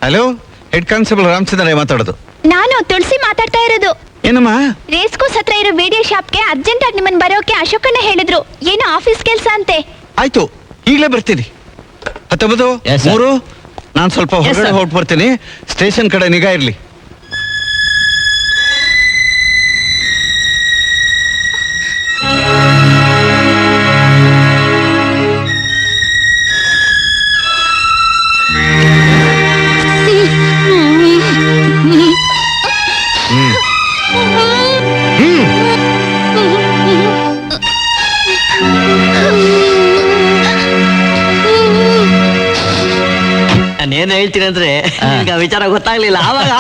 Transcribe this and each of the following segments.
Hello, head constable Ramachandra ಮಾತಾಡೋದು. ನಾನು ತುಳಸಿ ಮಾತಾಡ್ತಾ ಇರೋದು. ಏನಮ್ಮ? ರೇಸ್ ಕೋರ್ಸ್ ಹತ್ರ ಇರೋ ವಿಡಿಯೋ ಶಾಪ್ಗೆ ಅರ್ಜೆಂಟ್ ಆಗಿ ನಿಮ್ಮನ್ನ ಬರೋಕೆ ಅಶೋಕಣ್ಣ ಹೇಳಿದ್ರು. ಏನೋ ಆಫೀಸ್ ಕೆಲಸ ಅಂತೆ. ಆಯ್ತು, ಈಗಲೇ ಬರ್ತೀನಿ. 19 3 ನಾನು ಸ್ವಲ್ಪ ಹೊರಗಡೆ ಹೊರಟು ಬರ್ತೀನಿ. ಸ್ಟೇಷನ್ ಕಡೆ ನಿಗಾ ಇರ್ಲಿ. ಏನ್ ಹೇಳ್ತೀನಿ ಅಂದ್ರೆ ಈಗ ವಿಚಾರ ಗೊತ್ತಾಗ್ಲಿಲ್ಲ ಆವಾಗ.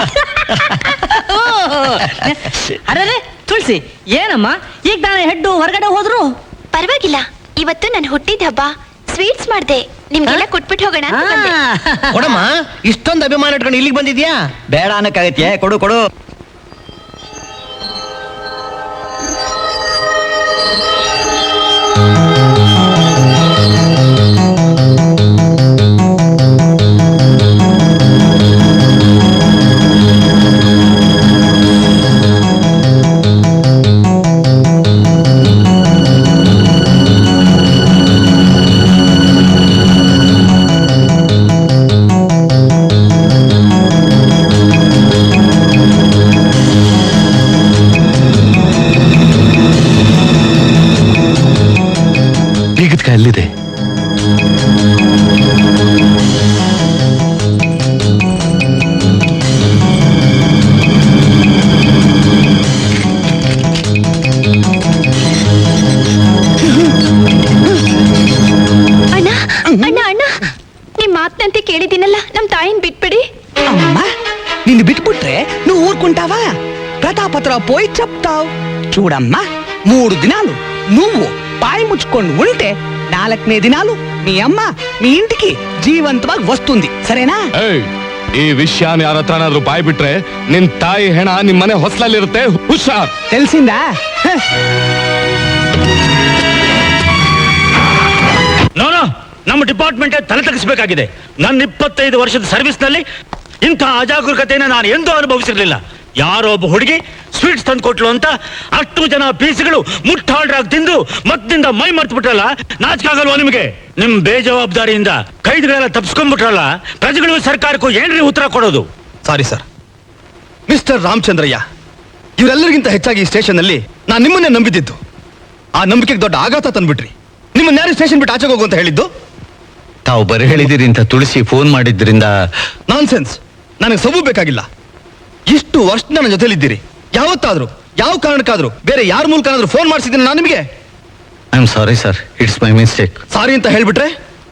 ಅರೆ ತುಳಸಿ, ಏನಮ್ಮ ಈಗ ನಾನು ಹೆಡ್ಡು ಹೊರಗಡೆ ಹೋದ್ರು? ಪರವಾಗಿಲ್ಲ, ಇವತ್ತು ನನ್ನ ಹುಟ್ಟಿದ ಹಬ್ಬ. ಸ್ವೀಟ್ಸ್ ಮಾಡ್ದೆ, ನಿಮ್ಗೆಲ್ಲ ಕೊಟ್ಬಿಟ್ಟು ಹೋಗೋಣ ಅಂತ ಬಂದೆ. ಕೊಡಮ್ಮ, ಇಷ್ಟೊಂದು ಅಭಿಮಾನ ಇಟ್ಕೊಂಡು ಇಲ್ಲಿಗೆ ಬಂದಿದ್ಯಾ? ಬೇಡ ಅನ್ನಕ್ಕಾಗತ್ತೆ, ಕೊಡು ಕೊಡು. ಅಲ್ಲಿದೆ. ಅಣ್ಣ ಅಣ್ಣ ಅಣ್ಣ, ನಿಮ್ ಮಾತಂತೆ ಕೇಳಿದ್ದೀನಲ್ಲ, ನಮ್ ತಾಯಿನ್ ಬಿಟ್ಬಿಡಿ. ಅಮ್ಮ, ನಿನ್ನ ಬಿಟ್ಬಿಟ್ರೆ నువ్వు ఊరుకుంటావా? ప్రతాపత్ర పోయి చెప్తావు. చూడమ్మా, 3 దినాలు నువ్వు పాయి ముచ్చుకొని ఉంటే 4ನೇ దినాలు మీ అమ్మ మీ ఇంటికి జీవంతವಾಗಿ వస్తుంది, సరేనా? ಈ ವಿಷಯನ ಯಾರ ಹತ್ರನಾದ್ರೂ ಬಾಯ್ ಬಿಟ್ರೆ ನಿನ್ ತಾಯಿ ಹೆಣ ನಿಮ್ ಮನೆ ಹೊಸ್ಲಲ್ಲಿರುತ್ತೆ, ಹುಷಾರ್. తెలిసిందా? ನೋನೋ, ನಮ್ಮ ಡಿಪಾರ್ಟ್ಮೆಂಟ್ ತಲೆ ತಗ್ಗಿಸಬೇಕಾಗಿದೆ. ನನ್ನ 25 ವರ್ಷದ ಸರ್ವಿಸ್ ನಲ್ಲಿ ಇಂಥ ಅಜಾಗರೂಕತೆಯನ್ನು ನಾನು ಎಂದೂ ಅನುಭವಿಸಿರ್ಲಿಲ್ಲ. ಯಾರೋ ಒಬ್ಬ ಹುಡುಗಿ ಸ್ವೀಟ್ಸ್ ತಂದು ಕೊಟ್ಲು ಅಂತ 10 ಜನ ಪೀಸ್ಗಳು ಮುಟ್ಟಾಡ್ರಾಗಿ ತಿಂದು ಮತ್ತಿಂದ ಮೈ ಮರ್ತು ಬಿಟ್ರಲ್ಲ, ನಾಚಿಕಾಗಲ್ವಾ ನಿಮಗೆ? ನಿಮ್ ಬೇಜವಾಬ್ದಾರಿಯಿಂದ ಕೈದಿಗಳೆಲ್ಲ ತಪ್ಪಿಸ್ಕೊಂಡ್ಬಿಟ್ರಲ್ಲ, ಪ್ರಜೆಗಳಿಗೂ ಸರ್ಕಾರಕ್ಕೂ ಏನ್ರಿ ಉತ್ತರ ಕೊಡೋದು? Sorry sir. ಮಿಸ್ಟರ್ ರಾಮಚಂದ್ರಯ್ಯ, ಇವರೆಲ್ಲರಿಗಿಂತ ಹೆಚ್ಚಾಗಿ ಈ ಸ್ಟೇಷನ್ ಅಲ್ಲಿ ನಾನು ನಿಮ್ಮನ್ನೇ ನಂಬಿದ್ದು. ಆ ನಂಬಿಕೆಗೆ ದೊಡ್ಡ ಆಘಾತ ತಂದ್ಬಿಟ್ರಿ. ನಿಮ್ಮನ್ನ ಯಾರು ಸ್ಟೇಷನ್ ಬಿಟ್ಟು ಆಚೆ ಹೋಗು ಅಂತ ಹೇಳಿದ್ದು? ತಾವು ಬರೀ ಹೇಳಿದಿರಿ ಅಂತ ತುಳಸಿ ಫೋನ್ ಮಾಡಿದ್ರಿಂದ. ನಾನ್ಸೆನ್ಸ್. ನನಗೆ ಸಬು ಬೇಕಾಗಿಲ್ಲ. ಇಷ್ಟು ವರ್ಷ ನನ್ನ ಜೊತೆಲಿದ್ದೀರಿ. ಯಾವತ್ತಾದ್ರೂ ಯಾವ ಕಾರಣಕ್ಕಾದ್ರೂ ಬೇರೆ ಯಾರ ಮೂಲಕನಾದ್ರೂ ಫೋನ್ ಮಾಡಿಸಿದ್ದೀನಿ ನಾನು ನಿಮಗೆ? I am sorry sir, it's my mistake. Sorry ಅಂತ ಹೇಳ್ಬಿಟ್ರೆ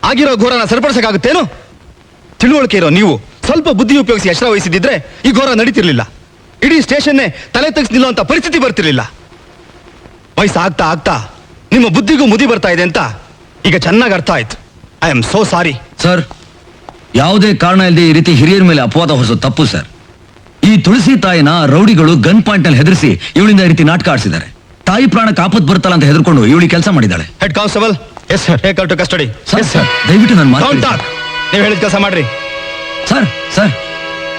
ಆಗಿರೋ ಘೋರನ ಸರಿಪಡಿಸಕ್ಕಾಗುತ್ತೇನು? ತಿಳುವಳಿಕೆ ಇರೋ ನೀವು ಸ್ವಲ್ಪ ಬುದ್ಧಿ ಉಪಯೋಗಿಸಿ ಎಚ್ಚರ ವಹಿಸಿದ್ರೆ ಈ ಘೋರ ನಡೀತಿರ್ಲಿಲ್ಲ. ಇಡೀ ಸ್ಟೇಷನ್ನೇ ತಲೆ ತೆಗೆಸಿ ನಿಲ್ಲುವಂತ ಪರಿಸ್ಥಿತಿ ಬರ್ತಿರ್ಲಿಲ್ಲ. ವಯಸ್ಸಾಗ್ತಾ ಆಗ್ತಾ ನಿಮ್ಮ ಬುದ್ಧಿಗೂ ಮುದಿ ಬರ್ತಾ ಇದೆ ಅಂತ ಈಗ ಚೆನ್ನಾಗಿ ಅರ್ಥ ಆಯ್ತು. I am so sorry. Sir, ಯಾವುದೇ ಕಾರಣ ಇಲ್ಲದೆ ಈ ರೀತಿ ಹಿರಿಯರ ಮೇಲೆ ಅಪವಾದ ಹೊರಿಸೋದು ತಪ್ಪು ಸರ್. ಈ ತುಳಸಿ ತಾಯಿನ ರೌಡಿಗಳು ಗನ್ ಪಾಯಿಂಟ್ ನಲ್ಲಿ ಹೆದರಿಸಿ ಇವಳಿಂದ ಈ ರೀತಿ ನಾಟಕ ಆಡಿಸಿದ್ದಾರೆ. ತಾಯಿ ಪ್ರಾಣಕ್ಕೆ ಆಪತ್ತು ಬರುತ್ತಲ್ಲ ಅಂತ ಹೆದರ್ಕೊಂಡು ಇವಳಿ ಕೆಲಸ ಮಾಡಿದ್ದಾಳೆ. Head constable, yes sir, take to custody. Sir, ದಯವಿಟ್ಟು ನನ್ನ ಮಾತು ನೀವು ಹೇಳಿದ ಕೆಲಸ ಮಾಡ್ರಿ. ಸರ್,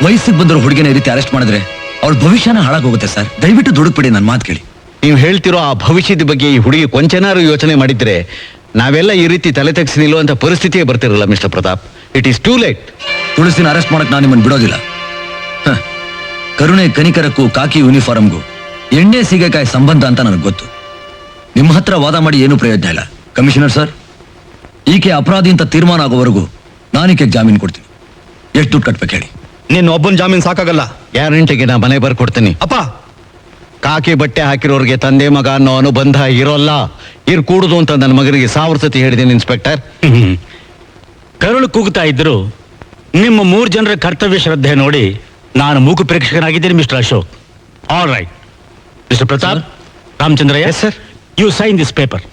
ವಯಸ್ಸಿಗೆ ಬಂದರು ಹುಡುಗಿನ ಈ ರೀತಿ ಅರೆಸ್ಟ್ ಮಾಡಿದ್ರೆ ಅವಳ ಭವಿಷ್ಯನ ಹಾಳಾಗೋಗುತ್ತೆ ಸರ್. ದಯವಿಟ್ಟು ದುಡುಕ್ಬಿಡಿ, ನನ್ನ ಮಾತು ಕೇಳಿ. ನೀವು ಹೇಳ್ತಿರೋ ಆ ಭವಿಷ್ಯದ ಬಗ್ಗೆ ಈ ಹುಡುಗಿ ಕೊಂಚನಾರು ಯೋಚನೆ ಮಾಡಿದ್ರೆ ನಾವೆಲ್ಲ ಈ ರೀತಿ ತಲೆ ತೆಗೆಸಿ ನಿಲ್ಲುವಂತ ಪರಿಸ್ಥಿತಿಯೇ ಬರ್ತಿರಲ್ಲ mister Pratap. It is too late. ತುಳಸಿನ ಅರೆಸ್ಟ್ ಮಾಡಕ್ ನಾನು ನಿಮ್ಮನ್ನು ಬಿಡೋದಿಲ್ಲ. ಕರುಣೆ ಕನಿಕರಕ್ಕೂ ಕಾಕಿ ಯೂನಿಫಾರ್ಮ್ಗೂ ಎಣ್ಣೆ ಸೀಗೆಕಾಯಿ ಸಂಬಂಧ ಅಂತ ನನಗೆ ಗೊತ್ತು. ನಿಮ್ಮ ಹತ್ರ ವಾದ ಮಾಡಿ ಏನೂ ಪ್ರಯೋಜನ ಇಲ್ಲ. ಕಮಿಷನರ್ ಸರ್, ಈಕೆ ಅಪರಾಧಿ ಅಂತ ತೀರ್ಮಾನ ಆಗೋವರೆಗೂ ನಾನೀಕೆ ಜಾಮೀನು ಕೊಡ್ತೀನಿ. ಎಷ್ಟು ದುಡ್ಡು ಕಟ್ಬೇಕು ಹೇಳಿ? ನಿನ್ನ ಒಬ್ಬನ ಜಾಮೀನು ಸಾಕಾಗಲ್ಲ. ಗ್ಯಾರಂಟಿಗೆ ನಾ ಮನೆ ಬರ್ಕೊಡ್ತೀನಿ. ಅಪ್ಪ, ಕಾಕಿ ಬಟ್ಟೆ ಹಾಕಿರೋರಿಗೆ ತಂದೆ ಮಗ ಅನ್ನೋ ಅನುಬಂಧ ಇರೋಲ್ಲ, ಕೂಡುದು ಅಂತ ನನ್ನ ಮಗನಿಗೆ 1000 ಸತಿ ಹೇಳಿದ್ದೀನಿ ಇನ್ಸ್ಪೆಕ್ಟರ್. ಕರುಳು ಕೂಗುತ್ತಾ ಇದ್ರು ನಿಮ್ಮ 3 ಜನರ ಕರ್ತವ್ಯ ಶ್ರದ್ಧೆ ನೋಡಿ ನಾನು ಮೂಕು ಪ್ರೇಕ್ಷಕನಾಗಿದ್ದೀನಿ mister Ashok. All right mister Pratap, Ramachandraiah, yes sir, you sign this paper.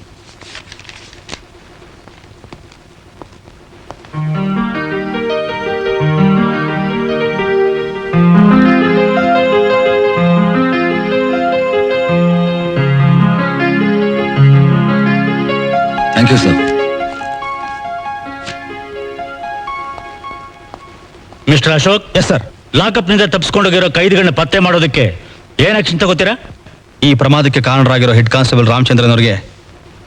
Thank you sir. Mister Ashok, yes sir. Lockup ನಿಂದ ತಪ್ಪಿಸ್ಕೊಂಡೋಗಿರೋ ಕೈದಿಗಳನ್ನ ಪತ್ತೆ ಮಾಡೋದಕ್ಕೆ ಏನ್ ಆಕ್ಷನ್ ತಗೋತೀರಾ? ಈ ಪ್ರಮಾದಕ್ಕೆ ಕಾರಣರಾಗಿರೋ ಹೆಡ್ ಕಾನ್ಸ್ಟೇಬಲ್ ರಾಮಚಂದ್ರನ್ ಅವರಿಗೆ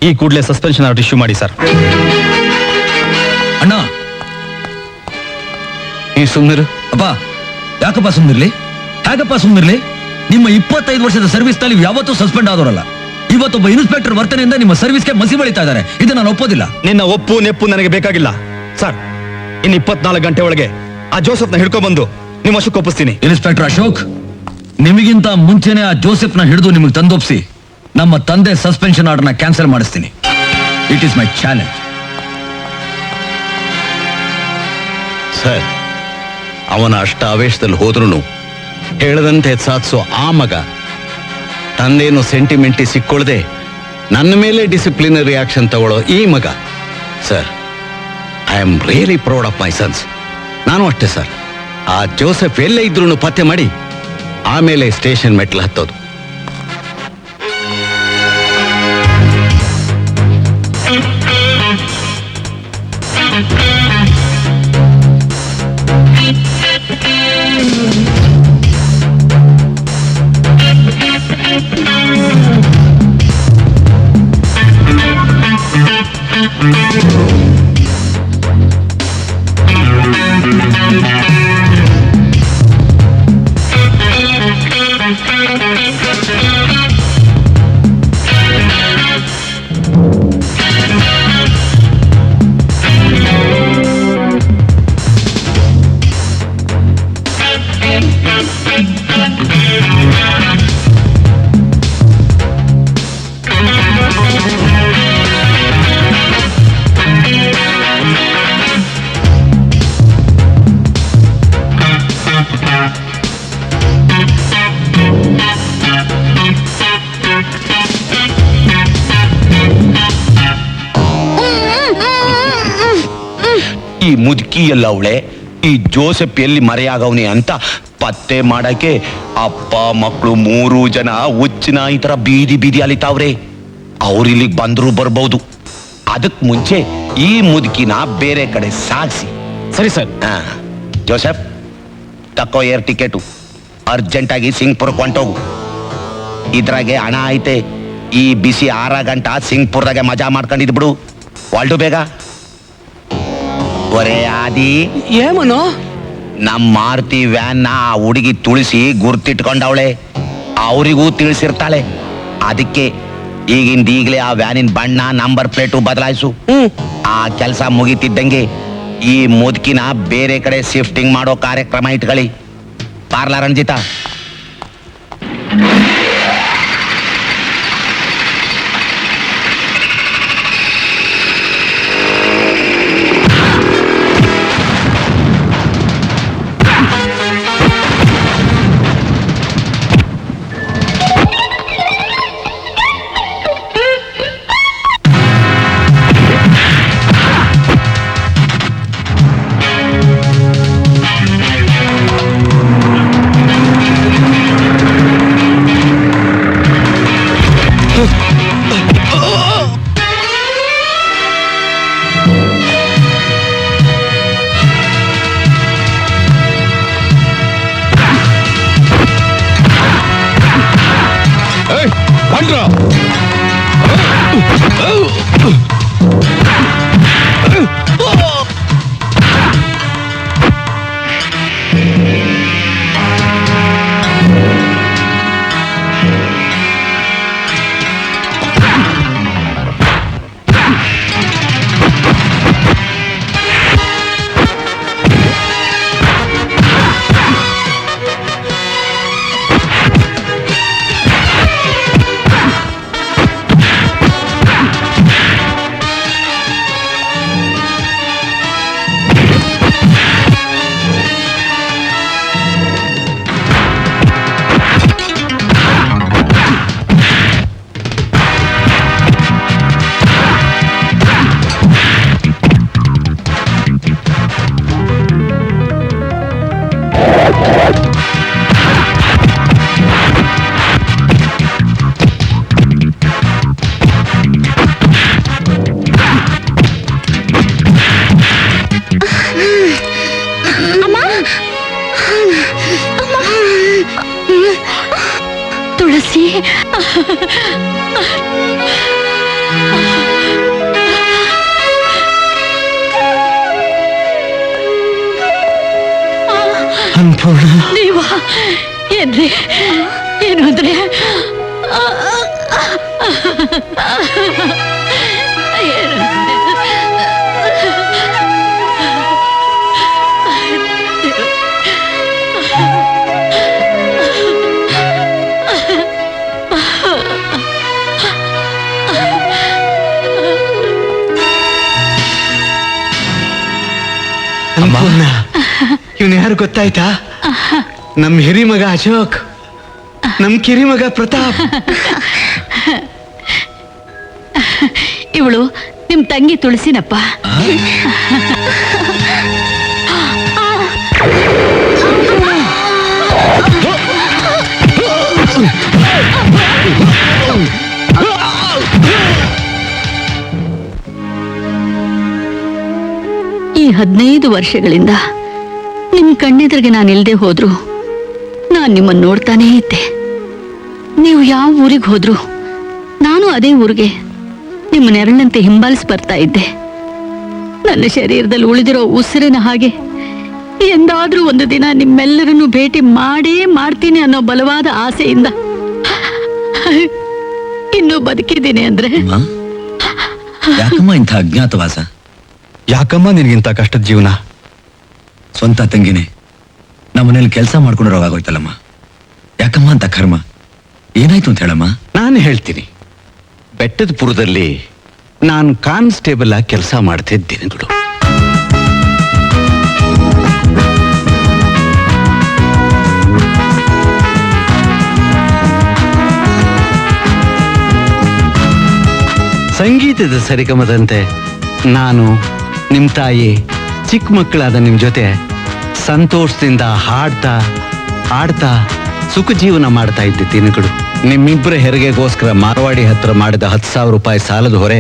ಈ ಕೂಡಲೇ ಸಸ್ಪೆನ್ಷನ್ ಆರ್ಡರ್ ಇಶ್ಯೂ ಮಾಡಿ ಸರ್. ಅಣ್ಣ ಈ ಸುಮ್ನಿರು. ಅಪ್ಪ ಯಾಕಪ್ಪ ಸುಮ್ನಿರ್ಲಿ? ಹೇಗಪ್ಪ ಸುಮ್ನಿರ್ಲಿ? ನಿಮ್ಮ 25 ವರ್ಷದ ಸರ್ವಿಸ್ ನಲ್ಲಿ ಯಾವತ್ತೂ ಸಸ್ಪೆಂಡ್ ಆದವರಲ್ಲ. ಇವತ್ತೊಬ್ಬ ಇನ್ಸ್ಪೆಕ್ಟರ್ ವರ್ತನೆಯಿಂದ ನಿಮ್ಮ ಸರ್ವಿಸ್ಗೆ ಮಸಿ ಬಳಿತಾ ಇದ್ದಾರೆ. ಇದು ನಾನು ಒಪ್ಪೋದಿಲ್ಲ. ನಿನ್ನ ಒಪ್ಪು ನೆಪ್ಪು ನನಗೆ ಬೇಕಾಗಿಲ್ಲ ಸರ್. ಇನ್ನು 24 ಗಂಟೆ ಒಳಗೆ ಆ ಜೋಸೆಫ್ನ ಹಿಡ್ಕೊಂಡ್ಬಂದು ನಿಮ್ಮ ವಶಕ್ಕೆ ಒಪ್ಪಿಸ್ತೀನಿ. ಇನ್ಸ್ಪೆಕ್ಟರ್ ಅಶೋಕ್, ನಿಮಗಿಂತ ಮುಂಚೆನೆ ಆ ಜೋಸೆಫ್ನ ಹಿಡಿದು ನಿಮಗೆ ತಂದೊಪ್ಸಿ ನಮ್ಮ ತಂದೆ ಸಸ್ಪೆನ್ಷನ್ ಆರ್ಡರ್ನ ಕ್ಯಾನ್ಸಲ್ ಮಾಡಿಸ್ತೀನಿ. It is my challenge. Sir, ಅವನ ಅಷ್ಟ ಆವೇಶದಲ್ಲಿ ಹೋದ್ರೂ ಹೇಳದಂತೆ ಸಾಧಿಸೋ ಆ ಮಗ ತಂದೇನು ಸೆಂಟಿಮೆಂಟಿ ಸಿಕ್ಕೊಳ್ದೆ ನನ್ನ ಮೇಲೆ ಡಿಸಿಪ್ಲಿನರಿ ಆಕ್ಷನ್ ತಗೊಳ್ಳೋ ಈ ಮಗ. Sir, I am really proud of my sons. ನಾನು ಅಷ್ಟೇ ಸರ್. ಆ ಜೋಸೆಫ್ ಎಲ್ಲೇ ಇದ್ರೂ ಪತ್ತೆ ಮಾಡಿ ಆಮೇಲೆ ಸ್ಟೇಷನ್ ಮೆಟ್ಲು ಹತ್ತೋದು. ಈ ಮುದುಕಿ ಎಲ್ಲ ಅವಳೆ, ಈ ಜೋಸೆಫ್ ಎಲ್ಲಿ ಮರೆಯಾಗವನೆ ಅಂತ ಪತ್ತೆ ಮಾಡಕ್ಕೆ ಅಪ್ಪ ಮಕ್ಕಳು 3 ಜನ ಹುಚ್ಚಿನ ಈ ತರ ಬೀದಿ ಬೀದಿ ಅಲಿತಾವ್ರೆ. ಅವ್ರು ಇಲ್ಲಿಗೆ ಬಂದ್ರು ಬರ್ಬೋದು. ಅದಕ್ ಮುಂಚೆ ಈ ಮುದುಕಿನ ಬೇರೆ ಕಡೆ ಸಾಗಿಸಿ. ಸರಿ ಸರ್. ಜೋಸೆಫ್, ತಕ್ಕೋ ಏರ್ ಟಿಕೆಟು, ಅರ್ಜೆಂಟ್ ಆಗಿ ಸಿಂಗ್ಪುರಕ್ಕೆ ಹೊಂಟೋಗು. ಇದ್ರಾಗೆ ಹಣ ಐತೆ. ಈ ಬಿಸಿ 6 ಗಂಟೆ ಸಿಂಗ್ಪುರದಾಗೆ ಮಜಾ ಮಾಡ್ಕೊಂಡಿದ್ ಬಿಡು. ಹೊಲ್ಡು ಬೇಗ. ಒರೇ ಆದಿ, ಏಮನು? ನಮ್ ಮಾರುತಿ ವ್ಯಾನ್ನ ಆ ಹುಡುಗಿ ತುಳಿಸಿ ಗುರ್ತಿಟ್ಕೊಂಡವಳೆ. ಅವರಿಗೂ ತಿಳಿಸಿರ್ತಾಳೆ. ಅದಕ್ಕೆ ಈಗಿಂದೀಗ್ಲೇ ಆ ವ್ಯಾನಿನ ಬಣ್ಣ, ನಂಬರ್ ಪ್ಲೇಟು ಬದಲಾಯಿಸು. ಆ ಕೆಲಸ ಮುಗಿತಿದ್ದಂಗೆ ಈ ಮುದುಕಿನ ಬೇರೆ ಕಡೆ ಶಿಫ್ಟಿಂಗ್ ಮಾಡೋ ಕಾರ್ಯಕ್ರಮ ಇಟ್ಕೊಳ್ಳಿ. ಪಾರ್ಲಾ ರಂಜಿತಾ. ಅನ್ಪೂರ್ಣ, ನೀವ ಏನ್ರಿ? ಏನು ಅಂದ್ರೆ ಅನ್ಪೂರ್ಣ, ಇವನ್ ಯಾರು ಗೊತ್ತಾಯ್ತಾ? ನಮ್ ಹಿರಿಮಗ ಅಶೋಕ್, ನಮ್ ಕಿರಿಮಗ ಪ್ರತಾಪ್. ಇವಳು ನಿಮ್ ತಂಗಿ ತುಳಸಿನಪ್ಪ. ಈ 15 ವರ್ಷಗಳಿಂದ ನಿಮ್ ಕಣ್ಣೆದುರಿಗೆ ನಾನು ಇಲ್ದೆ ಹೋದ್ರು ನಾನು ನಿಮ್ಮನ್ನು ನೋಡ್ತಾನೇ ಇದ್ದೆ. ನೀವು ಯಾವ ಊರಿಗೆ ಹೋದ್ರು ನಾನು ಅದೇ ಊರಿಗೆ ನಿಮ್ಮ ನೆರಳಂತೆ ಹಿಂಬಾಲಿಸಿ ಬರ್ತಾ ಇದ್ದೆ. ನನ್ನ ಶರೀರದಲ್ಲಿ ಉಳಿದಿರೋ ಉಸಿರಿನ ಹಾಗೆ ಎಂದಾದ್ರೂ ಒಂದು ದಿನ ನಿಮ್ಮೆಲ್ಲರನ್ನು ಭೇಟಿ ಮಾಡೇ ಮಾಡ್ತೀನಿ ಅನ್ನೋ ಬಲವಾದ ಆಸೆಯಿಂದ ಇನ್ನೂ ಬದುಕಿದ್ದೀನಿ ಅಂದ್ರೆ. ಯಾಕಮ್ಮ ಇಂಥ ಅಜ್ಞಾತವಾಸ? ಯಾಕಮ್ಮ ನಿನಗಿಂತ ಕಷ್ಟದ ಜೀವನ? ಸ್ವಂತ ತಂಗಿನೇ ನಮ್ಮನೇಲಿ ಕೆಲಸ ಮಾಡ್ಕೊಂಡಿರೋವಾಗೋಯ್ತಲ್ಲಮ್ಮ. ಯಾಕಮ್ಮ ಅಂತ ಕರ್ಮ? ಏನಾಯ್ತು ಅಂತ ಹೇಳಮ್ಮ. ನಾನು ಹೇಳ್ತೀನಿ. ಬೆಟ್ಟದಪುರದಲ್ಲಿ ನಾನು ಕಾನ್ಸ್ಟೇಬಲ್ ಆಗಿ ಕೆಲಸ ಮಾಡ್ತಿದ್ದ ದಿನಗಳು. ಸಂಗೀತದ ಸರಿಗಮದಂತೆ ನಾನು ನಿಮ್ಮ ತಾಯಿ ಚಿಕ್ಕ ಮಕ್ಕಳಾದ ನಿಮ್ಮ ಜೊತೆ ಸಂತೋಷದಿಂದ ಹಾಡ್ತಾ ಆಡ್ತಾ ಸುಖ ಜೀವನ ಮಾಡ್ತಾ ಇದ್ದ ದಿನಗಳು. ನಿಮ್ಮಿಬ್ಬರ ಹೆರಿಗೆಗೋಸ್ಕರ ಮಾರವಾಡಿ ಹತ್ರ ಮಾಡಿದ 10,000 ರೂಪಾಯಿ ಸಾಲದ ಹೊರೆ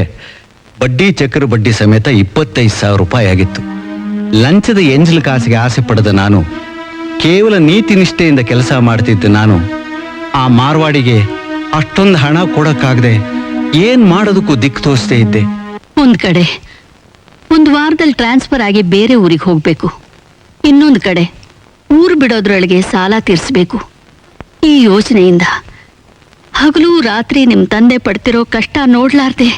ಬಡ್ಡಿ ಚಕ್ರ ಬಡ್ಡಿ ಸಮೇತ 25,000 ರೂಪಾಯಿ ಆಗಿತ್ತು. ಲಂಚದ ಎಂಜಲು ಕಾಸಿಗೆ ಆಸೆ ಪಡೆದ ನಾನು, ಕೇವಲ ನೀತಿ ನಿಷ್ಠೆಯಿಂದ ಕೆಲಸ ಮಾಡ್ತಿದ್ದ ನಾನು ಆ ಮಾರವಾಡಿಗೆ ಅಷ್ಟೊಂದು ಹಣ ಕೊಡಕ್ಕಾಗದೆ ಏನ್ ಮಾಡೋದಕ್ಕೂ ದಿಕ್ಕು ತೋರಿಸ್ತಾ ಇದ್ದೆ. ಒಂದ್ ಕಡೆ ಒಂದು ವಾರದಲ್ಲಿ ಟ್ರಾನ್ಸ್ಫರ್ ಆಗಿ ಬೇರೆ ಊರಿಗೆ ಹೋಗ್ಬೇಕು, ಇನ್ನೊಂದು ಕಡೆ ಊರು ಬಿಡೋದ್ರೊಳಗೆ ಸಾಲ ತೀರಿಸ್ಬೇಕು. ಈ ಯೋಚನೆಯಿಂದ ಹಗಲು ರಾತ್ರಿ ನಿಮ್ ತಂದೆ ಪಡ್ತಿರೋ ಕಷ್ಟ ನೋಡ್ಲಾರ್ದೆ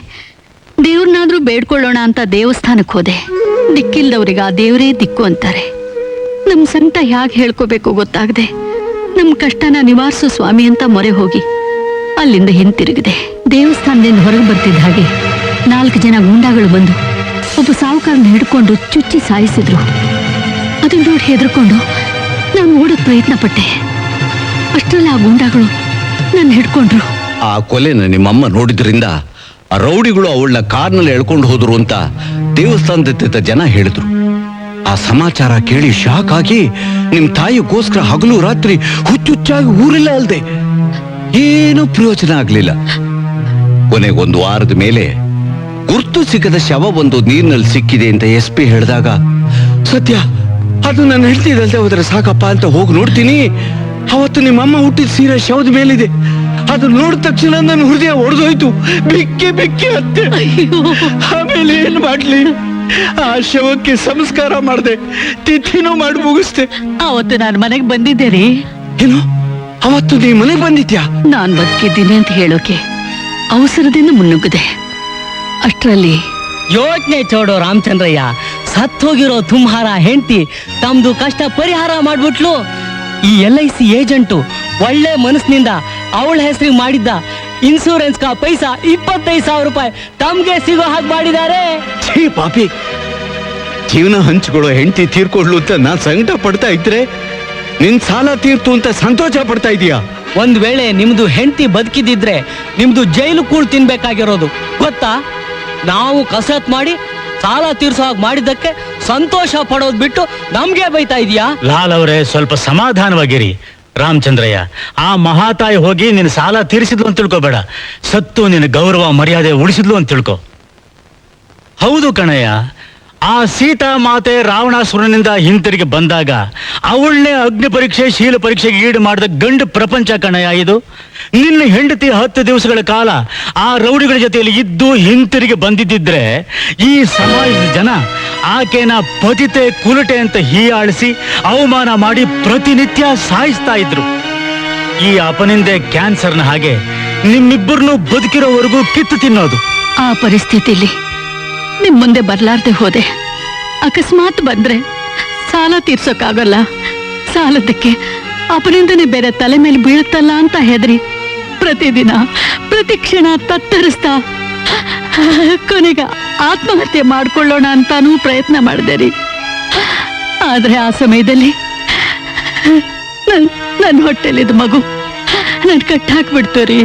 ದೇವ್ರನ್ನಾದ್ರೂ ಬೇಡ್ಕೊಳ್ಳೋಣ ಅಂತ ದೇವಸ್ಥಾನಕ್ಕೆ ಹೋದೆ. ದಿಕ್ಕಿಲ್ದವ್ರಿಗೆ ಆ ದೇವರೇ ದಿಕ್ಕು ಅಂತಾರೆ. ನಮ್ ಸಂಕಟ ಹೇಗೆ ಹೇಳ್ಕೋಬೇಕು ಗೊತ್ತಾಗದೆ ನಮ್ ಕಷ್ಟನ ನಿವಾರಿಸು ಸ್ವಾಮಿ ಅಂತ ಮೊರೆ ಹೋಗಿ ಅಲ್ಲಿಂದ ಹಿಂತಿರುಗಿದೆ. ದೇವಸ್ಥಾನದಿಂದ ಹೊರಗೆ ಬರ್ತಿದ್ದ ಹಾಗೆ 4 ಜನ ಗೂಂಡಾಗಳು ಬಂದು ಒಬ್ಬ ಸಾಹುಕಾರನ ಹಿಡ್ಕೊಂಡು ಚುಚ್ಚಿ ಸಾಯಿಸಿದ್ರು. ಅದನ್ನ ನೋಡಿ ಹೆದರ್ಕೊಂಡು ನಾನು ಓಡೋಕ್ ಪ್ರಯತ್ನ ಪಟ್ಟೆ. ಅಷ್ಟರಲ್ಲಿ ಆ ಗೂಂಡಾಗಳು ನನ್ನ ಹಿಡ್ಕೊಂಡ್ರು. ಆ ಕೊಲೆನ ನಿಮ್ಮಮ್ಮ ನೋಡಿದ್ರಿಂದ ಆ ರೌಡಿಗಳು ಅವಳನ್ನ ಕಾರ್ನಲ್ಲಿ ಎಳ್ಕೊಂಡು ಹೋದ್ರು ಅಂತ ದೇವಸ್ಥಾನದ ಜನ ಹೇಳಿದ್ರು. ಆ ಸಮಾಚಾರ ಕೇಳಿ ಶಾಕ್ ಆಗಿ ನಿಮ್ ತಾಯಿಗೋಸ್ಕರ ಹಗಲು ರಾತ್ರಿ ಹುಚ್ಚುಚ್ಚಾಗಿ ಊರಿಲ್ಲ ಅಲ್ದೆ ಏನು ಪ್ರಯೋಜನ ಆಗ್ಲಿಲ್ಲ. ಕೊನೆಗೆ 1 ವಾರದ ಮೇಲೆ ಗುರ್ತು ಸಿಕ್ಕದ ಶವ ಒಂದು ನೀರಿನಲ್ಲಿ ಸಿಕ್ಕಿದೆ ಅಂತ SP ಹೇಳಿದಾಗ, ಸತ್ಯ ಅದು ನನ್ನ ಹೇಳ್ತಿದ್ದಲ್ದೆ ಹೋದ್ರೆ ಸಾಕಪ್ಪ ಅಂತ ಹೋಗಿ ನೋಡ್ತೀನಿ. ಅವತ್ತು ನಿಮ್ಮಮ್ಮ ಹುಟ್ಟಿದ ಸೀರೆ ಶವದ ಮೇಲಿದೆ. ಅದು ನೋಡಿದ ತಕ್ಷಣ ನನ್ನ ಹೃದಯ ಒಡೆದೋಯ್ತು. ಬಿಕ್ಕಿ ಬಿಕ್ಕಿ ಅತ್ತೆ. ಆಮೇಲೆ ಏನ್ ಮಾಡ್ಲಿ? ಆ ಶವಕ್ಕೆ ಸಂಸ್ಕಾರ ಮಾಡ್ದೆ, ತಿಥಿನೂ ಮಾಡಿ ಮುಗಿಸ್ದೆ. ಅವತ್ತು ನಾನು ಮನೆಗೆ ಬಂದಿದ್ದೆ ರೀ. ಏನು ಅವತ್ತು ನೀ ಮನೆಗೆ ಬಂದಿದ್ಯಾ? ನಾನ್ ಬದುಕಿದ್ದೀನಿ ಅಂತ ಹೇಳೋಕೆ ಅವಸರದಿಂದ ಮುನ್ನುಗ್ಗಿದೆ. ಅಷ್ಟರಲ್ಲಿ ಯೋಚನೆ ಚೋಡೋ ರಾಮಚಂದ್ರಯ್ಯ, ಸತ್ತೋಗಿರೋ ತುಮ್ಹಾರ ಹೆಂಡತಿ ತಮ್ದು ಕಷ್ಟ ಪರಿಹಾರ ಮಾಡ್ಬಿಟ್ಲು. ಈ LIC ಏಜೆಂಟು ಒಳ್ಳೆ ಮನಸ್ಸಿನಿಂದ ಅವಳ ಹೆಸರಿಗೆ ಮಾಡಿದ್ದ ಇನ್ಸೂರೆನ್ಸ್ ಕಾ ಪೈಸಾ 25,000 ರೂಪಾಯಿ ತಮ್ಗೆ ಸಿಗೋ ಹಾಗೆ ಮಾಡಿದ್ದಾರೆ. ಛೀ ಪಾಪಿ, ಜೀವನ ಹಂಚ್ಕೊಳ್ಳೋ ಹೆಂಡತಿ ತೀರ್ಕೊಡ್ಲು ಅಂತ ನಾನ್ ಸಂಕಟ ಪಡ್ತಾ ಇದ್ರೆ ನಿನ್ ಸಾಲ ತೀರ್ತು ಅಂತ ಸಂತೋಷ ಪಡ್ತಾ ಇದೀಯಾ? ಒಂದ್ ವೇಳೆ ನಿಮ್ದು ಹೆಂಡತಿ ಬದುಕಿದಿದ್ರೆ ನಿಮ್ದು ಜೈಲು ಕೂಳ್ ತಿನ್ಬೇಕಾಗಿರೋದು ಗೊತ್ತಾ? ನಾವು ಕಸರತ್ ಮಾಡಿ ಸಾಲ ತೀರ್ಸೋ ಹಾಗೆ ಮಾಡಿದ್ದಕ್ಕೆ ಸಂತೋಷ ಪಡೋದ್ ಬಿಟ್ಟು ನಮ್ಗೆ ಬೈತಾ ಇದೀಯಾ? ಲಾಲ್ ಅವರೇ, ಸ್ವಲ್ಪ ಸಮಾಧಾನವಾಗಿರಿ. ರಾಮಚಂದ್ರಯ್ಯ, ಆ ಮಹಾತಾಯಿ ಹೋಗಿ ನಿನ್ನ ಸಾಲ ತೀರಿಸಿದ್ಲು ಅಂತ ತಿಳ್ಕೊಬೇಡ. ಸತ್ತು ನಿನ್ನ ಗೌರವ ಮರ್ಯಾದೆ ಉಳಿಸಿದ್ಲು ಅಂತ ತಿಳ್ಕೊ. ಹೌದು ಕಣಯ್ಯ, ಆ ಸೀತಾ ಮಾತೆ ರಾವಣಾಸುರನಿಂದ ಹಿಂತಿರುಗಿ ಬಂದಾಗ ಅವಳನ್ನೇ ಅಗ್ನಿ ಪರೀಕ್ಷೆ ಶೀಲ ಪರೀಕ್ಷೆಗೆ ಈಡು ಮಾಡಿದ ಗಂಡು ಪ್ರಪಂಚ ಕಣಯ ಇದು. ನಿನ್ನ ಹೆಂಡತಿ 10 ದಿವಸಗಳ ಕಾಲ ಆ ರೌಡಿಗಳ ಜೊತೆಯಲ್ಲಿ ಇದ್ದು ಹಿಂತಿರುಗಿ ಬಂದಿದ್ದಿದ್ರೆ ಈ ಸಮಾಜದ ಜನ ಆಕೆನ ಪತಿತೆ ಕುಲಟೆ ಅಂತ ಹೀಯಾಳಿಸಿ ಅವಮಾನ ಮಾಡಿ ಪ್ರತಿನಿತ್ಯ ಸಾಯಿಸ್ತಾ ಇದ್ರು. ಈ ಅಪನಿಂದೆ ಕ್ಯಾನ್ಸರ್ನ ಹಾಗೆ ನಿಮ್ಮಿಬ್ಬರನ್ನು ಬದುಕಿರೋವರೆಗೂ ಕಿತ್ತು ತಿನ್ನೋದು. ಆ ಪರಿಸ್ಥಿತಿಲಿ ನಿಮ್ ಮುಂದೆ ಬರ್ಲಾರ್ದೆ ಹೋದೆ. ಅಕಸ್ಮಾತ್ ಬಂದ್ರೆ ಸಾಲ ತೀರ್ಸೋಕ್ಕಾಗಲ್ಲ. ಸಾಲದಕ್ಕೆ ಅಪನಿಂದನೆ ಬೇರೆ ತಲೆ ಮೇಲೆ ಬೀಳುತ್ತಲ್ಲ ಅಂತ ಹೆದರಿ ಪ್ರತಿದಿನ ಪ್ರತಿ ಕ್ಷಣ ತತ್ತರಿಸ್ತಾ ಕೊನೆಗೆ ಆತ್ಮಹತ್ಯೆ ಮಾಡ್ಕೊಳ್ಳೋಣ ಅಂತಾನೂ ಪ್ರಯತ್ನ ಮಾಡಿದೆ ರೀ. ಆದ್ರೆ ಆ ಸಮಯದಲ್ಲಿ ನನ್ನ ಹೊಟ್ಟೆಲಿದ್ದ ಮಗು ನನ್ ಕಟ್ಟಾಕ್ಬಿಡ್ತು ರೀ.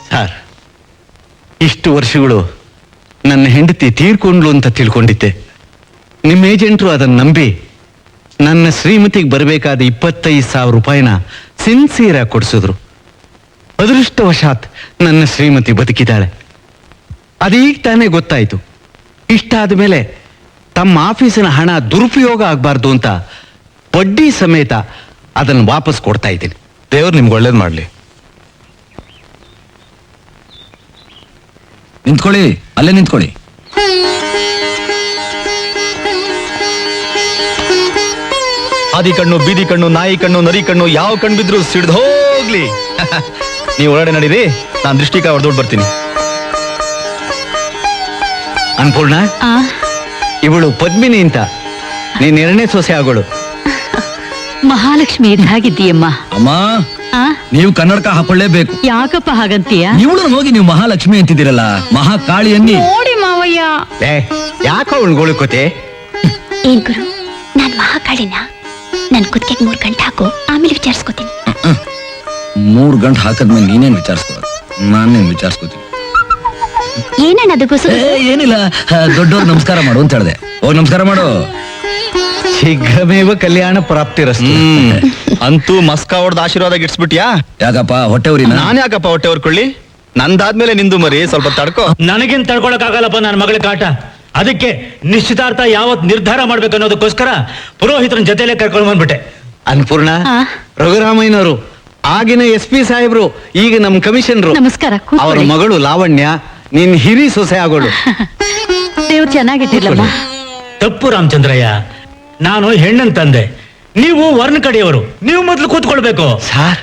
ಸರ್, ಇಷ್ಟು ವರ್ಷಗಳು ನನ್ನ ಹೆಂಡತಿ ತೀರ್ಕೊಂಡ್ಲು ಅಂತ ತಿಳ್ಕೊಂಡಿದ್ದೆ. ನಿಮ್ಮ ಏಜೆಂಟ್ರು ಅದನ್ನು ನಂಬಿ ನನ್ನ ಶ್ರೀಮತಿಗೆ ಬರಬೇಕಾದ 25,000 ರೂಪಾಯಿನ ಸಿನ್ಸಿಯರಾಗಿ ಕೊಡಿಸಿದ್ರು. ಅದೃಷ್ಟವಶಾತ್ ನನ್ನ ಶ್ರೀಮತಿ ಬದುಕಿದ್ದಾಳೆ. ಅದೀಗ ತಾನೇ ಗೊತ್ತಾಯ್ತು. ಇಷ್ಟಾದ ಮೇಲೆ ತಮ್ಮ ಆಫೀಸಿನ ಹಣ ದುರುಪಯೋಗ ಆಗಬಾರ್ದು ಅಂತ ಬಡ್ಡಿ ಸಮೇತ ಅದನ್ನು ವಾಪಸ್ ಕೊಡ್ತಾ ಇದ್ದೀನಿ. ದೇವ್ರು ನಿಮ್ಗೆ ಒಳ್ಳೇದು ಮಾಡ್ಲಿ. ನಿಂತ್ಕೊಳ್ಳಿ, ಅಲ್ಲೇ ನಿಂತ್ಕೊಳ್ಳಿ. ಆದಿ ಕಣ್ಣು, ಬೀದಿ ಕಣ್ಣು, ನಾಯಿ ಕಣ್ಣು, ನರಿ ಕಣ್ಣು, ಯಾವ ಕಣ್ಣು ಬಿದ್ರು ಸಿಡ್ದು ಹೋಗ್ಲಿ. ನೀವು ಒಳಗಡೆ ನಡೀರಿ, ನಾನು ದೃಷ್ಟಿಕ ಹೊಡೆದೋಡ್ ಬರ್ತೀನಿ. ಅನ್ಪೂರ್ಣ, ಇವಳು ಪದ್ಮಿನಿ ಅಂತ ನೀನ್ 2ನೇ ಸೊಸೆ ಆಗೋಳು. ಮಹಾಲಕ್ಷ್ಮಿ ಇದ್ದಾಗಿದ್ದೀಯಮ್ಮ. ಅಮ್ಮ, ನೀವು ಕನ್ನಡಕ ಹಾಕೊಳ್ಳೇಬೇಕು. ಯಾಕಪ್ಪ ಹಾಗಂತೀಯ? ಇವಳನ್ನ ಹೋಗಿ ನೀವು ಮಹಾಲಕ್ಷ್ಮಿ ಅಂತಿದ್ದೀರಲ್ಲ, ಮಹಾಕಾಳಿ ಅನ್ನಿ. ನೋಡಿ ಮಾವಯ್ಯ. ಯಾಕೋ ಅವಳು ಗೋಳುಕೋತೆ? ಏನ್ ಗುರು, ನಾನ್ ಮಹಾಕಾಳಿನ ನನ್ ಕುತ್ತಿಗೆ 3 ಗಂಟೆ ಹಾಕು, ಆಮೇಲೆ ವಿಚಾರಿಸ್ಕೋತೀನಿ. 3 ಗಂಟೆ ಹಾಕದ್ಮೇಲೆ ನೀನೇನ್ ವಿಚಾರಿಸ್ಕೊಳೋದು? ನಾನೇನ್ ವಿಚಾರಿಸ್ಕೋತೀನಿ. ಏನನ್ನದು ಗುಸು? ಏನಿಲ್ಲ, ದೊಡ್ಡವ್ರು ನಮಸ್ಕಾರ ಮಾಡು ಅಂತ ಹೇಳ್ದೆ. ಹೋಗಿ ನಮಸ್ಕಾರ ಮಾಡು. ಶೀಘ್ರಮೇವ ಕಲ್ಯಾಣ ಪ್ರಾಪ್ತಿರಸ್ತು. ಅಂತೂ ಮಸ್ಕಾ ಹೊಡೆದ ಆಶೀರ್ವಾದ ಗಿಟ್ಸ್ಬಿಟ್ಯಾ? ಯಾಕಪ್ಪ ಹೊಟ್ಟೆ ಉರಿನ? ನಾನು ಯಾಕಪ್ಪ ಹೊಟ್ಟೆ ಹೊರ್ಕೊಳ್ಳಿ? ನಂದಾದ್ಮೇಲೆ ನಿಂದು ಮರಿ, ಸ್ವಲ್ಪ ತಡ್ಕೋ. ನನಗೇನ್ ತಡ್ಕೊಳಕ್ ಆಗಲ್ಲಪ್ಪ ನನ್ನ ಮಗಳ ಕಾಟ. ಅದಕ್ಕೆ ನಿಶ್ಚಿತಾರ್ಥ ಯಾವತ್ ನಿರ್ಧಾರ ಮಾಡ್ಬೇಕು ಅನ್ನೋದಕ್ಕೋಸ್ಕರ ಪುರೋಹಿತನ ಜೊತೆಲೆ ಕರ್ಕೊಂಡು ಬಂದ್ಬಿಟ್ಟೆ. ಅನ್ಪೂರ್ಣ, ರಘುರಾಮಯ್ಯನವರು ಆಗಿನ SP ಸಾಹೇಬ್ರು, ಈಗ ನಮ್ ಕಮಿಷನರು. ನಮಸ್ಕಾರ. ಅವರ ಮಗಳು ಲಾವಣ್ಯ ನಿನ್ ಹಿರಿ ಸೊಸೆ ಆಗೋಳು. ದೇವ್ರು ಚೆನ್ನಾಗಿಟ್ಟಿಲ್ಲಮ್ಮ. ತಪ್ಪು ರಾಮಚಂದ್ರಯ್ಯ, ನಾನು ಹೆಣ್ಣನ್ ತಂದೆ, ನೀವು ವರ್ಣ ಕಡೆಯವರು. ನೀವು ಮೊದಲು ಕೂತ್ಕೊಳ್ಬೇಕು. ಸಾರ್,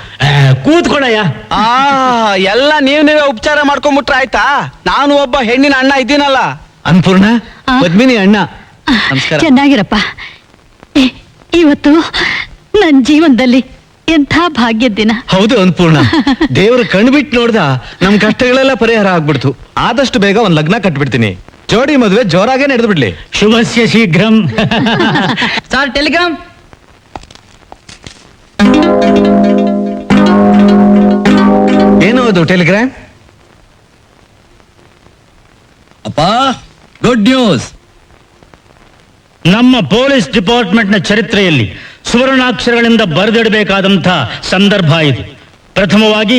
ಕೂತ್ಕೊಳ್ಳಯ್ಯ. ಎಲ್ಲ ನೀವೇ ಉಪಚಾರ ಮಾಡ್ಕೊಂಡ್ಬಿಟ್ರೆ ಆಯ್ತಾ? ನಾನು ಒಬ್ಬ ಹೆಣ್ಣಿನ ಅಣ್ಣ ಇದ್ದೀನಲ್ಲ. ಅನ್ಪೂರ್ಣ, ಪದ್ಮಿನಿ ಅಣ್ಣ. ನಮಸ್ಕಾರ. ಚೆನ್ನಾಗಿರಪ್ಪ. ಇವತ್ತು ನನ್ನ ಜೀವನದಲ್ಲಿ ಎಂಥ ಭಾಗ್ಯದ ದಿನ. ಹೌದು ಅನ್ಪೂರ್ಣ, ದೇವ್ರ ಕಣ್ಬಿಟ್ಟು ನೋಡ್ದ ನಮ್ ಕಷ್ಟಗಳೆಲ್ಲ ಪರಿಹಾರ ಆಗ್ಬಿಡ್ತು. ಆದಷ್ಟು ಬೇಗ ಒಂದ್ ಲಗ್ನ ಕಟ್ಬಿಡ್ತೀನಿ. ಜೋಡಿ ಮದುವೆ ಜೋರಾಗೆ ನಡೆದು ಬಿಡ್ಲಿ. ಶುಭಸ್ಯ ಶೀಘ್ರಂ. Sir, telegram. ಏನು ಅದು ಟೆಲಿಗ್ರಾಮ್? ಅಪ್ಪ, ಗುಡ್ ನ್ಯೂಸ್. ನಮ್ಮ ಪೊಲೀಸ್ ಡಿಪಾರ್ಟ್ಮೆಂಟ್ನ ಚರಿತ್ರೆಯಲ್ಲಿ ಸುವರ್ಣಾಕ್ಷರಗಳಿಂದ ಬರೆದಿಡಬೇಕಾದಂಥ ಸಂದರ್ಭ ಇದು. ಪ್ರಥಮವಾಗಿ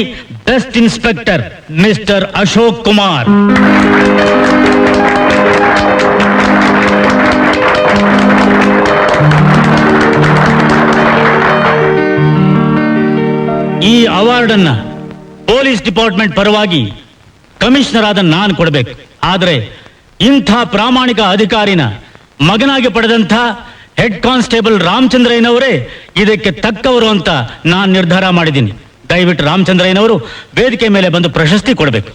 best inspector mister Ashok Kumar. ಈ ಅವಾರ್ಡ್ ಅನ್ನ ಪೊಲೀಸ್ ಡಿಪಾರ್ಟ್ಮೆಂಟ್ ಪರವಾಗಿ ಕಮಿಷನರ್ ಆದ ನಾನು ಕೊಡಬೇಕು. ಆದರೆ ಇಂಥ ಪ್ರಾಮಾಣಿಕ ಅಧಿಕಾರಿನ ಮಗನಾಗಿ ಪಡೆದಂಥ ಹೆಡ್ ಕಾನ್ಸ್ಟೇಬಲ್ ರಾಮಚಂದ್ರಯ್ಯನವರೇ ಇದಕ್ಕೆ ತಕ್ಕವರು ಅಂತ ನಾನು ನಿರ್ಧಾರ ಮಾಡಿದ್ದೀನಿ. ದಯವಿಟ್ಟು ರಾಮಚಂದ್ರಯ್ಯನವರು ವೇದಿಕೆ ಮೇಲೆ ಬಂದು ಪ್ರಶಸ್ತಿ ಕೊಡಬೇಕು.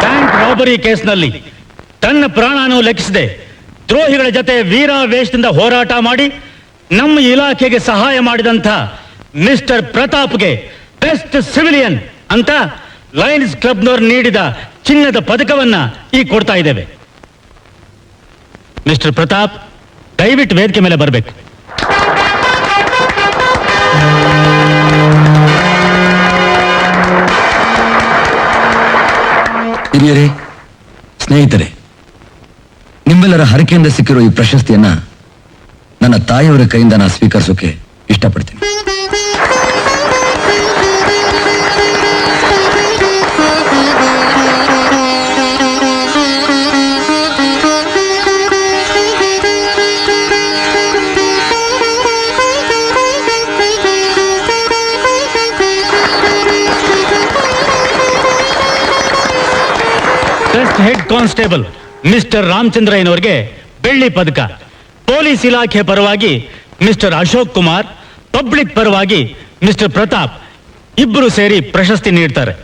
ಬ್ಯಾಂಕ್ ರಾಬರಿ ಕೇಸ್ನಲ್ಲಿ ತನ್ನ ಪ್ರಾಣನೂ ಲೆಕ್ಕಿಸದೆ ದ್ರೋಹಿಗಳ ಜೊತೆ ವೀರಾವೇಶದಿಂದ ಹೋರಾಟ ಮಾಡಿ ನಮ್ಮ ಇಲಾಖೆಗೆ ಸಹಾಯ ಮಾಡಿದಂಥ ಮಿಸ್ಟರ್ ಪ್ರತಾಪ್ಗೆ ಬೆಸ್ಟ್ ಸಿವಿಲಿಯನ್ ಅಂತ ಲಯನ್ಸ್ ಕ್ಲಬ್ನವರು ನೀಡಿದ ಚಿನ್ನದ ಪದಕವನ್ನ ಈಗ ಕೊಡ್ತಾ ಇದ್ದೇವೆ. ಮಿಸ್ಟರ್ ಪ್ರತಾಪ್, ದಯವಿಟ್ಟು ವೇದಿಕೆ ಮೇಲೆ ಬರಬೇಕು. ಹಿರಿಯರೇ, ಸ್ನೇಹಿತರೆ, ನಿಮ್ಮೆಲ್ಲರ ಹರಕೆಯಿಂದ ಸಿಕ್ಕಿರೋ ಈ ಪ್ರಶಸ್ತಿಯನ್ನ ನನ್ನ ತಾಯಿಯವರ ಕೈಯಿಂದ ನಾನು ಸ್ವೀಕರಿಸೋಕೆ ಇಷ್ಟಪಡ್ತೀನಿ. ಫಸ್ಟ್ ಹೆಡ್ ಕಾನ್ಸ್ಟೇಬಲ್ ಮಿಸ್ಟರ್ ರಾಮಚಂದ್ರಯ್ಯನವರಿಗೆ ಬೆಳ್ಳಿ ಪದಕ, ಪೊಲೀಸ್ ಇಲಾಖೆ ಪರವಾಗಿ ಮಿಸ್ಟರ್ ಅಶೋಕ್ ಕುಮಾರ್, ಪಬ್ಲಿಕ್ ಪರವಾಗಿ ಮಿಸ್ಟರ್ ಪ್ರತಾಪ್ ಇಬ್ಬರು ಸೇರಿ ಪ್ರಶಸ್ತಿ ನೀಡ್ತಾರೆ.